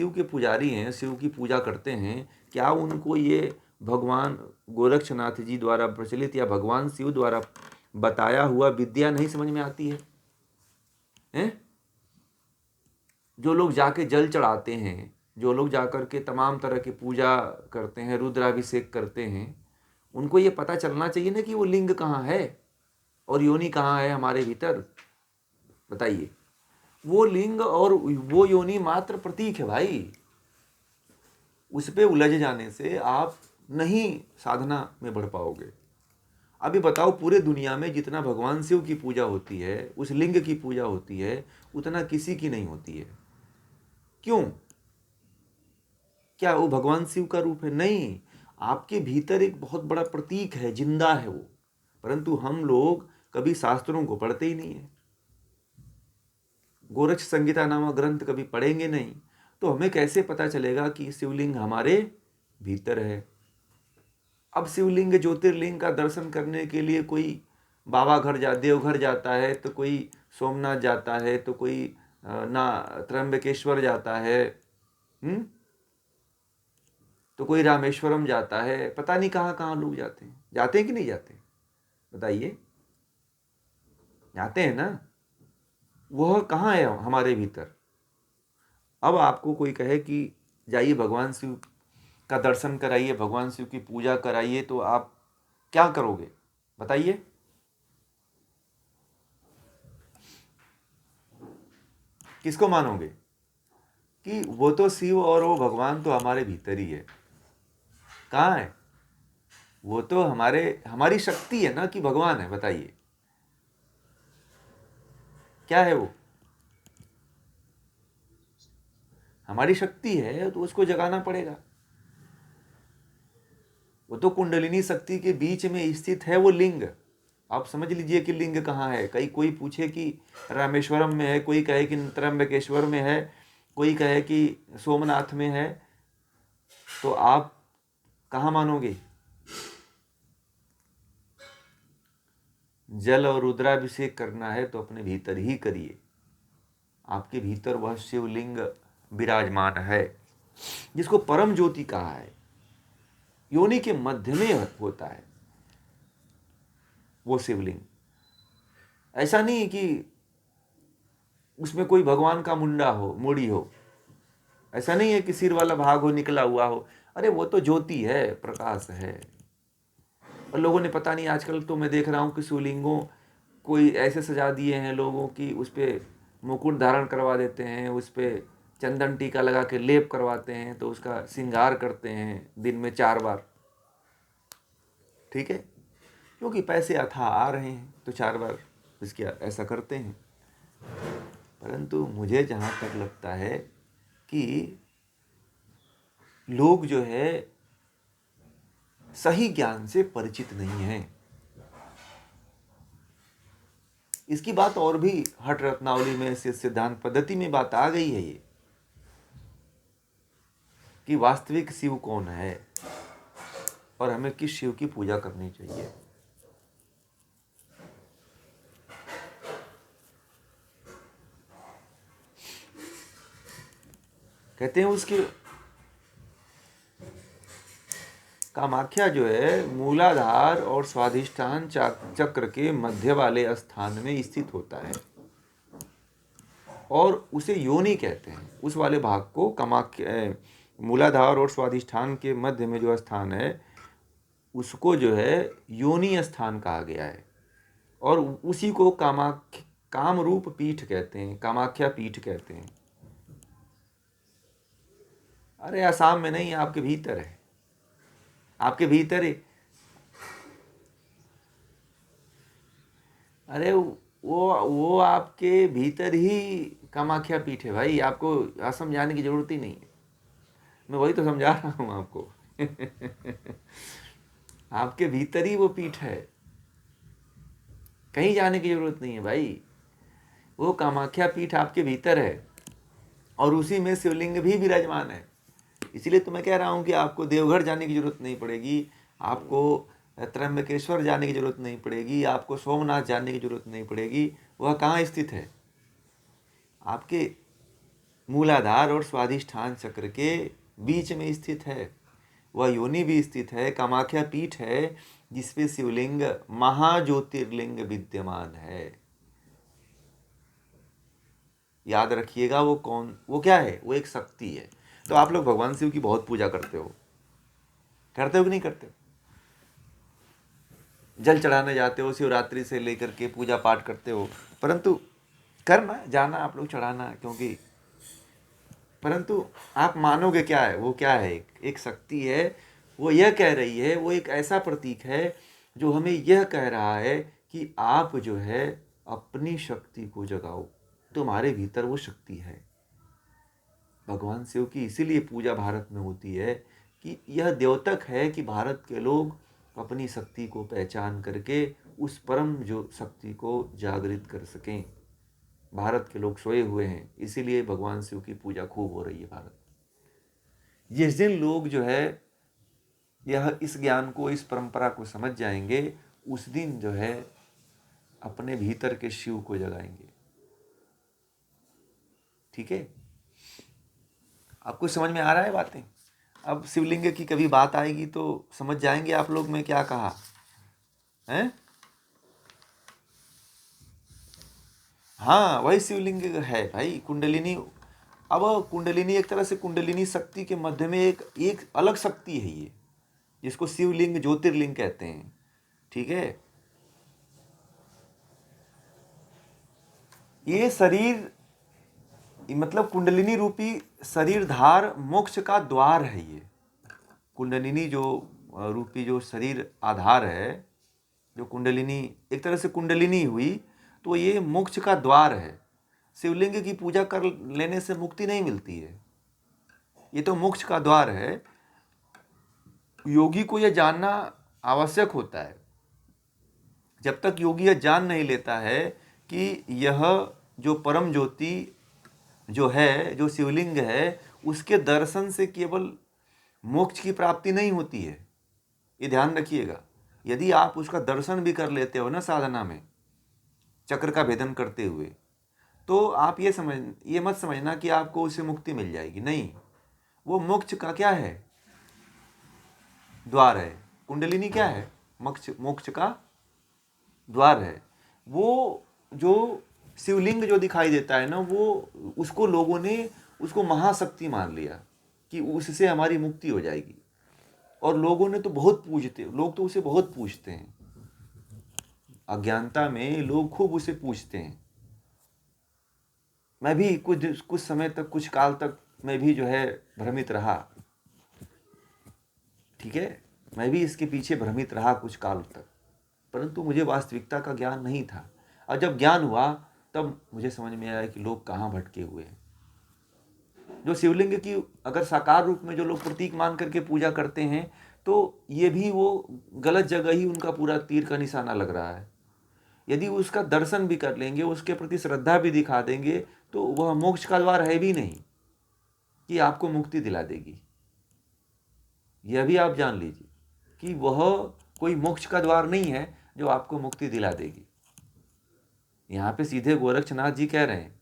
शिव के पुजारी हैं, शिव की पूजा करते हैं, क्या उनको ये भगवान गोरक्षनाथ जी द्वारा प्रचलित या भगवान शिव द्वारा बताया हुआ विद्या नहीं समझ में आती है? हैं? जो लोग जाके जल चढ़ाते हैं, जो लोग जाकर के तमाम तरह की पूजा करते हैं, रुद्राभिषेक करते हैं, उनको ये पता चलना चाहिए ना कि वो लिंग कहाँ है और योनि कहाँ है हमारे भीतर। बताइए, वो लिंग और वो योनि मात्र प्रतीक है भाई। उस पे उलझ जाने से आप नहीं साधना में बढ़ पाओगे। अभी बताओ, पूरे दुनिया में जितना भगवान शिव की पूजा होती है, उस लिंग की पूजा होती है, उतना किसी की नहीं होती है। क्यों? क्या वो भगवान शिव का रूप है? नहीं, आपके भीतर एक बहुत बड़ा प्रतीक है, जिंदा है वो। परंतु हम लोग कभी शास्त्रों को पढ़ते ही नहीं है, गोरक्ष संहिता नामक ग्रंथ कभी पढ़ेंगे नहीं, तो हमें कैसे पता चलेगा कि शिवलिंग हमारे भीतर है? अब शिवलिंग ज्योतिर्लिंग का दर्शन करने के लिए कोई बाबा घर देवघर जाता है, तो कोई सोमनाथ जाता है, तो कोई ना त्र्यंबकेश्वर जाता है, तो कोई रामेश्वरम जाता है, पता नहीं कहाँ कहाँ लोग जाते हैं कि नहीं जाते? बताइए, जाते हैं ना? वह कहाँ है हमारे भीतर? अब आपको कोई कहे कि जाइए भगवान शिव का दर्शन कराइए, भगवान शिव की पूजा कराइए, तो आप क्या करोगे? बताइए। किसको मानोगे? कि वो तो शिव और वो भगवान तो हमारे भीतर ही है। कहाँ है? वो तो हमारी शक्ति है ना, कि भगवान है? बताइए, क्या है वो? हमारी शक्ति है, तो उसको जगाना पड़ेगा। वो तो कुंडलिनी शक्ति के बीच में स्थित है वो लिंग। आप समझ लीजिए कि लिंग कहाँ है। कोई पूछे कि रामेश्वरम में है, कोई कहे कि त्र्यंबकेश्वर में है, कोई कहे कि सोमनाथ में है, तो आप कहाँ मानोगे? जल और रुद्राभिषेक करना है तो अपने भीतर ही करिए। आपके भीतर वह शिवलिंग विराजमान है, जिसको परम ज्योति कहा है। योनि के मध्य में होता है वो शिवलिंग। ऐसा नहीं कि उसमें कोई भगवान का मुंडा हो, मूड़ी हो। ऐसा नहीं है कि सिर वाला भाग हो, निकला हुआ हो। अरे वो तो ज्योति है, प्रकाश है। और लोगों ने पता नहीं, आजकल तो मैं देख रहा हूँ कि शिवलिंगों कोई ऐसे सजा दिए हैं लोगों की, उस पर मुकुट धारण करवा देते हैं, उस पर चंदन टीका लगा के लेप करवाते हैं, तो उसका श्रृंगार करते हैं दिन में 4 बार। ठीक है, क्योंकि पैसे अथाह आ रहे हैं तो 4 बार इसके ऐसा करते हैं। परंतु मुझे जहाँ तक लगता है कि लोग जो है सही ज्ञान से परिचित नहीं है। इसकी बात और भी हठ रत्नावली में, सिद्धांत पद्धति में बात आ गई है ये, कि वास्तविक शिव कौन है और हमें किस शिव की पूजा करनी चाहिए। कहते हैं उसकी कामाख्या जो है मूलाधार और स्वाधिष्ठान चक्र के मध्य वाले स्थान में स्थित होता है, और उसे योनि कहते हैं। उस वाले भाग को कामाख्या, मूलाधार और स्वाधिष्ठान के मध्य में जो स्थान है, उसको जो है योनि स्थान कहा गया है। और उसी को कामरूप पीठ कहते हैं, कामाख्या पीठ कहते हैं। अरे आसाम में नहीं, आपके भीतर है, आपके भीतर है। अरे वो आपके भीतर ही कामाख्या पीठ है भाई, आपको असम जाने की जरूरत ही नहीं है। मैं वही तो समझा रहा हूँ आपको। आपके भीतर ही वो पीठ है, कहीं जाने की जरूरत नहीं है भाई। वो कामाख्या पीठ आपके भीतर है, और उसी में शिवलिंग भी विराजमान है। इसीलिए तो मैं कह रहा हूँ कि आपको देवघर जाने की जरूरत नहीं पड़ेगी, आपको त्र्यंबकेश्वर जाने की जरूरत नहीं पड़ेगी, आपको सोमनाथ जाने की जरूरत नहीं पड़ेगी। वह कहाँ स्थित है? आपके मूलाधार और स्वाधिष्ठान चक्र के बीच में स्थित है। वह योनि भी स्थित है, कामाख्या पीठ है जिसपे शिवलिंग महाज्योतिर्लिंग विद्यमान है। याद रखिएगा वो क्या है? वो एक शक्ति है। तो आप लोग भगवान शिव की बहुत पूजा करते हो कि नहीं करते हो? जल चढ़ाने जाते हो, शिवरात्रि से लेकर के पूजा पाठ करते हो, परंतु करना जाना आप लोग चढ़ाना, क्योंकि परंतु आप मानोगे क्या है? वो क्या है? एक शक्ति है। वो यह कह रही है, वो एक ऐसा प्रतीक है जो हमें यह कह रहा है कि आप जो है अपनी शक्ति को जगाओ। तुम्हारे भीतर वो शक्ति है। भगवान शिव की इसीलिए पूजा भारत में होती है कि यह द्योतक है कि भारत के लोग अपनी शक्ति को पहचान करके उस परम जो शक्ति को जागृत कर सकें। भारत के लोग सोए हुए हैं, इसीलिए भगवान शिव की पूजा खूब हो रही है भारत में। जिस दिन लोग जो है यह इस ज्ञान को, इस परंपरा को समझ जाएंगे, उस दिन जो है अपने भीतर के शिव को जगाएंगे। ठीक है? आपको समझ में आ रहा है बातें? अब शिवलिंग की कभी बात आएगी तो समझ जाएंगे आप लोग मैं क्या कहा है। हाँ, वही शिवलिंग है भाई, कुंडलिनी। अब कुंडलिनी एक तरह से कुंडलिनी शक्ति के मध्य में एक अलग शक्ति है ये, जिसको शिवलिंग ज्योतिर्लिंग कहते हैं। ठीक है? ये शरीर, मतलब कुंडलिनी रूपी शरीर धार मोक्ष का द्वार है। ये कुंडलिनी जो रूपी जो शरीर आधार है, जो कुंडलिनी एक तरह से कुंडलिनी हुई, तो ये मोक्ष का द्वार है। शिवलिंग की पूजा कर लेने से मुक्ति नहीं मिलती है, ये तो मोक्ष का द्वार है। योगी को यह जानना आवश्यक होता है। जब तक योगी यह जान नहीं लेता है कि यह जो परम ज्योति जो है, जो शिवलिंग है, उसके दर्शन से केवल मोक्ष की प्राप्ति नहीं होती है। ये ध्यान रखिएगा। यदि आप उसका दर्शन भी कर लेते हो ना साधना में, चक्र का भेदन करते हुए, तो आप ये मत समझना कि आपको उससे मुक्ति मिल जाएगी। नहीं, वो मोक्ष का क्या है? द्वार है। कुंडलिनी क्या है? मोक्ष का द्वार है। वो जो शिवलिंग जो दिखाई देता है ना, वो उसको लोगों ने उसको महाशक्ति मान लिया कि उससे हमारी मुक्ति हो जाएगी। और लोगों ने तो बहुत लोग तो उसे बहुत पूजते हैं। अज्ञानता में लोग खूब उसे पूजते हैं। मैं भी कुछ समय तक, कुछ काल तक मैं भी जो है भ्रमित रहा। ठीक है? मैं भी इसके पीछे भ्रमित रहा कुछ काल तक, परंतु मुझे वास्तविकता का ज्ञान नहीं था। और जब ज्ञान हुआ तब मुझे समझ में आया कि लोग कहाँ भटके हुए हैं। जो शिवलिंग की अगर साकार रूप में जो लोग प्रतीक मान करके पूजा करते हैं, तो ये भी वो गलत जगह ही उनका पूरा तीर का निशाना लग रहा है। यदि उसका दर्शन भी कर लेंगे, उसके प्रति श्रद्धा भी दिखा देंगे, तो वह मोक्ष का द्वार है भी नहीं कि आपको मुक्ति दिला देगी। यह भी आप जान लीजिए कि वह कोई मोक्ष का द्वार नहीं है जो आपको मुक्ति दिला देगी। यहाँ पे सीधे गोरक्षनाथ जी कह रहे हैं